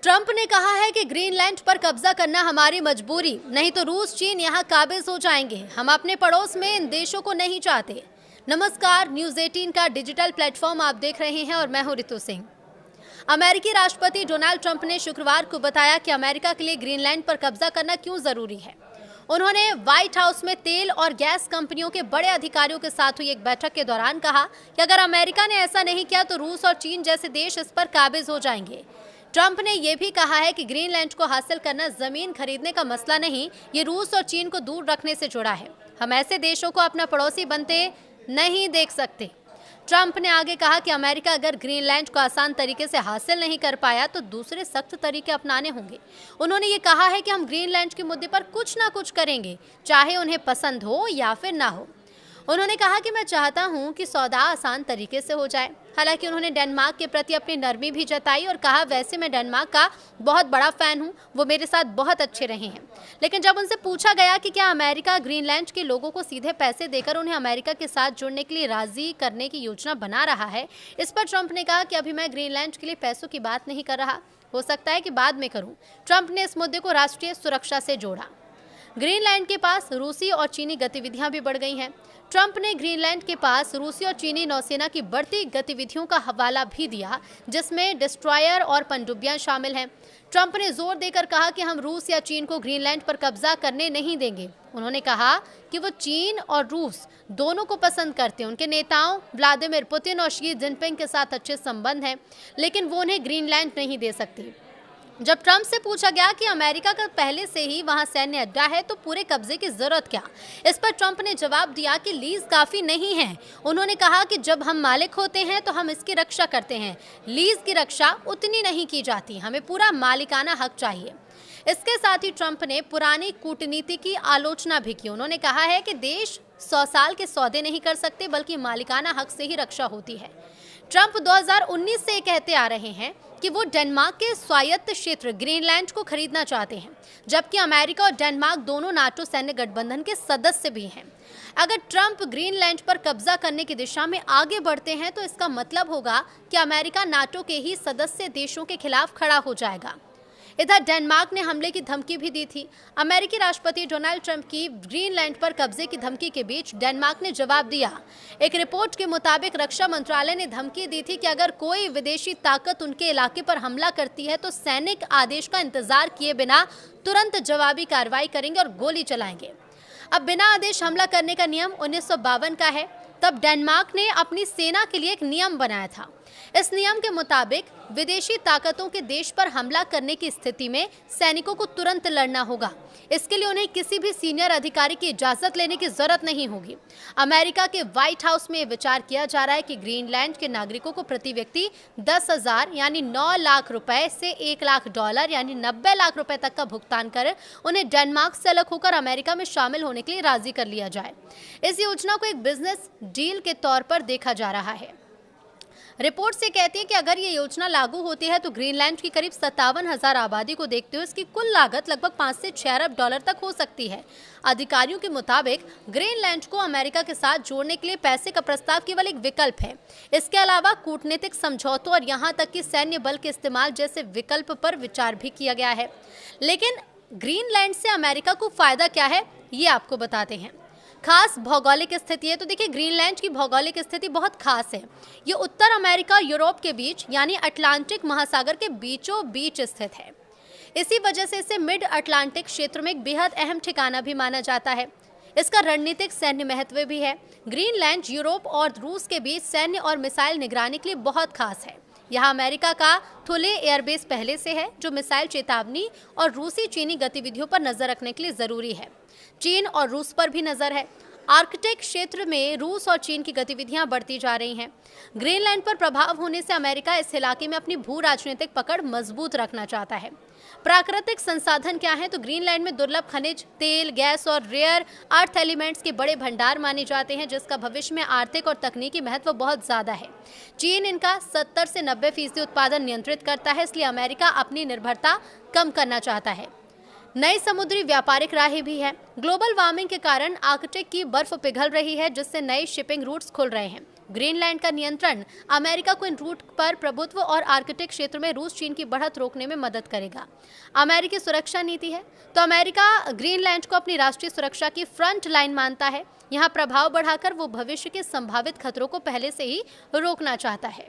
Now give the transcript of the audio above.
Trump ने कहा है कि ग्रीनलैंड पर कब्जा करना हमारी मजबूरी, नहीं तो रूस चीन यहां काबिज हो जाएंगे। हम अपने पड़ोस में इन देशों को नहीं चाहते। नमस्कार, न्यूज़ 18 का डिजिटल प्लेटफॉर्म आप देख रहे हैं और मैं हूं रितु सिंह। अमेरिकी राष्ट्रपति डोनाल्ड ट्रंप ने शुक्रवार को बताया कि अमेरिका के लिए ग्रीनलैंड पर कब्जा करना क्यों जरूरी है। उन्होंने व्हाइट हाउस में तेल और गैस कंपनियों के बड़े अधिकारियों के साथ हुई एक बैठक के दौरान कहा कि अगर अमेरिका ने ऐसा नहीं किया तो रूस और चीन जैसे देश इस पर काबिज हो जाएंगे। ट्रंप ने यह भी कहा है कि ग्रीनलैंड को हासिल करना जमीन खरीदने का मसला नहीं, ये रूस और चीन को दूर रखने से जुड़ा है। हम ऐसे देशों को अपना पड़ोसी बनते नहीं देख सकते। ट्रंप ने आगे कहा कि अमेरिका अगर ग्रीनलैंड को आसान तरीके से हासिल नहीं कर पाया तो दूसरे सख्त तरीके अपनाने होंगे। उन्होंने ये कहा है कि हम ग्रीनलैंड के मुद्दे पर कुछ ना कुछ करेंगे, चाहे उन्हें पसंद हो या फिर ना हो। उन्होंने कहा कि मैं चाहता हूं कि सौदा आसान तरीके से हो जाए। हालांकि उन्होंने डेनमार्क के प्रति अपनी नरमी भी जताई और कहा वैसे मैं डेनमार्क का बहुत बड़ा फैन हूं, वो मेरे साथ बहुत अच्छे रहे हैं। लेकिन जब उनसे पूछा गया कि क्या अमेरिका ग्रीनलैंड के लोगों को सीधे पैसे देकर उन्हें अमेरिका के साथ जुड़ने के लिए राजी करने की योजना बना रहा है, इस पर ट्रंप ने कहा कि अभी मैं ग्रीनलैंड के लिए पैसों की बात नहीं कर रहा, हो सकता है कि बाद में करूं। ट्रंप ने इस मुद्दे को राष्ट्रीय सुरक्षा से जोड़ा। ग्रीनलैंड के पास रूसी और चीनी गतिविधियां भी बढ़ गई हैं। ट्रंप ने ग्रीनलैंड के पास रूसी और चीनी नौसेना की बढ़ती गतिविधियों का हवाला भी दिया, जिसमें डिस्ट्रॉयर और पनडुब्बियां शामिल हैं। ट्रंप ने जोर देकर कहा कि हम रूस या चीन को ग्रीनलैंड पर कब्जा करने नहीं देंगे। उन्होंने कहा कि वो चीन और रूस दोनों को पसंद करते हैं। उनके नेताओं व्लादिमीर पुतिन और शी जिनपिंग के साथ अच्छे संबंध हैं, लेकिन वो उन्हें ग्रीनलैंड नहीं दे सकती। जब ट्रंप से पूछा गया कि अमेरिका का पहले से ही वहां सैन्य अड्डा है तो पूरे कब्जे की जरूरत क्या, इस पर ट्रंप ने जवाब दिया कि लीज काफी नहीं है। उन्होंने कहा कि जब हम मालिक होते हैं तो हम इसकी रक्षा करते हैं, लीज की रक्षा उतनी नहीं की जाती, हमें पूरा मालिकाना हक चाहिए। इसके साथ ही ट्रंप ने पुरानी कूटनीति की आलोचना भी की। उन्होंने कहा है कि देश 100 साल के सौदे नहीं कर सकते, बल्कि मालिकाना हक से ही रक्षा होती है। ट्रंप 2019 से कहते आ रहे हैं कि वो डेनमार्क के स्वायत्त क्षेत्र ग्रीनलैंड को खरीदना चाहते हैं, जबकि अमेरिका और डेनमार्क दोनों नाटो सैन्य गठबंधन के सदस्य भी हैं। अगर ट्रंप ग्रीनलैंड पर कब्जा करने की दिशा में आगे बढ़ते हैं तो इसका मतलब होगा कि अमेरिका नाटो के ही सदस्य देशों के खिलाफ खड़ा हो जाएगा। इधर डेनमार्क ने हमले की धमकी भी दी थी। अमेरिकी राष्ट्रपति डोनाल्ड ट्रंप की ग्रीनलैंड पर कब्जे की धमकी के बीच डेनमार्क ने जवाब दिया। एक रिपोर्ट के मुताबिक रक्षा मंत्रालय ने धमकी दी थी कि अगर कोई विदेशी ताकत उनके इलाके पर हमला करती है तो सैनिक आदेश का इंतजार किए बिना तुरंत जवाबी कार्रवाई करेंगे और गोली चलाएंगे। अब बिना आदेश हमला करने का नियम 1952 का है। तब डेनमार्क ने अपनी सेना के लिए एक नियम बनाया था। इस नियम के मुताबिक विदेशी ताकतों के देश पर हमला करने की स्थिति में सैनिकों को तुरंत लड़ना होगा। इसके लिए उन्हें किसी भी सीनियर अधिकारी की इजाजत लेने की जरूरत नहीं होगी। अमेरिका के व्हाइट हाउस में विचार किया जा रहा है कि ग्रीनलैंड के नागरिकों को प्रति व्यक्ति 10,000 यानी 9 लाख रुपए से 1 लाख डॉलर यानी 90 लाख रुपए तक का भुगतान कर उन्हें डेनमार्क से अलग होकर अमेरिका में शामिल होने के लिए राजी कर लिया जाए। इस योजना को एक बिजनेस डील के तौर पर देखा जा रहा है। रिपोर्ट से कहती है कि अगर ये योजना लागू होती है तो ग्रीनलैंड की करीब 57,000 आबादी को देखते हुए इसकी कुल लागत लगभग 5 से 6 अरब डॉलर तक हो सकती है। अधिकारियों के मुताबिक ग्रीनलैंड को अमेरिका के साथ जोड़ने के लिए पैसे का प्रस्ताव केवल एक विकल्प है। इसके अलावा कूटनीतिक समझौतों और यहाँ तक कि सैन्य बल के इस्तेमाल जैसे विकल्प पर विचार भी किया गया है। लेकिन ग्रीनलैंड से अमेरिका को फायदा क्या है, ये आपको बताते हैं। खास भौगोलिक स्थिति है। तो देखिए, ग्रीनलैंड की भौगोलिक स्थिति बहुत खास है। ये उत्तर अमेरिका और यूरोप के बीच यानी अटलांटिक महासागर के बीचों बीच स्थित है। इसी वजह से इसे मिड अटलांटिक क्षेत्र में एक बेहद अहम ठिकाना भी माना जाता है। इसका रणनीतिक सैन्य महत्व भी है। ग्रीनलैंड यूरोप और रूस के बीच सैन्य और मिसाइल निगरानी के लिए बहुत खास है। यहाँ अमेरिका का थुले एयरबेस पहले से है, जो मिसाइल चेतावनी और रूसी चीनी गतिविधियों पर नजर रखने के लिए जरूरी है। चीन और रूस पर भी नजर है। आर्कटिक क्षेत्र में रूस और चीन की गतिविधियां बढ़ती जा रही हैं। ग्रीनलैंड पर प्रभाव होने से अमेरिका इस इलाके में अपनी भू राजनीतिक पकड़ मजबूत रखना चाहता है। प्राकृतिक संसाधन क्या है, तो ग्रीनलैंड में दुर्लभ खनिज, तेल, गैस और रेयर अर्थ एलिमेंट्स के बड़े भंडार माने जाते हैं, जिसका भविष्य में आर्थिक और तकनीकी महत्व बहुत ज्यादा है। चीन इनका 70 से 90% उत्पादन नियंत्रित करता है, इसलिए अमेरिका अपनी निर्भरता कम करना चाहता है। नई समुद्री व्यापारिक राहें भी हैं। ग्लोबल वार्मिंग के कारण आर्कटिक की बर्फ पिघल रही है, जिससे नए शिपिंग रूट्स खुल रहे हैं। ग्रीनलैंड का नियंत्रण अमेरिका को इन रूट पर प्रभुत्व और आर्कटिक क्षेत्र में रूस चीन की बढ़त रोकने में मदद करेगा। अमेरिकी सुरक्षा नीति है तो अमेरिका ग्रीनलैंड को अपनी राष्ट्रीय सुरक्षा की फ्रंट लाइन मानता है। यहाँ प्रभाव बढ़ाकर वो भविष्य के संभावित खतरों को पहले से ही रोकना चाहता है।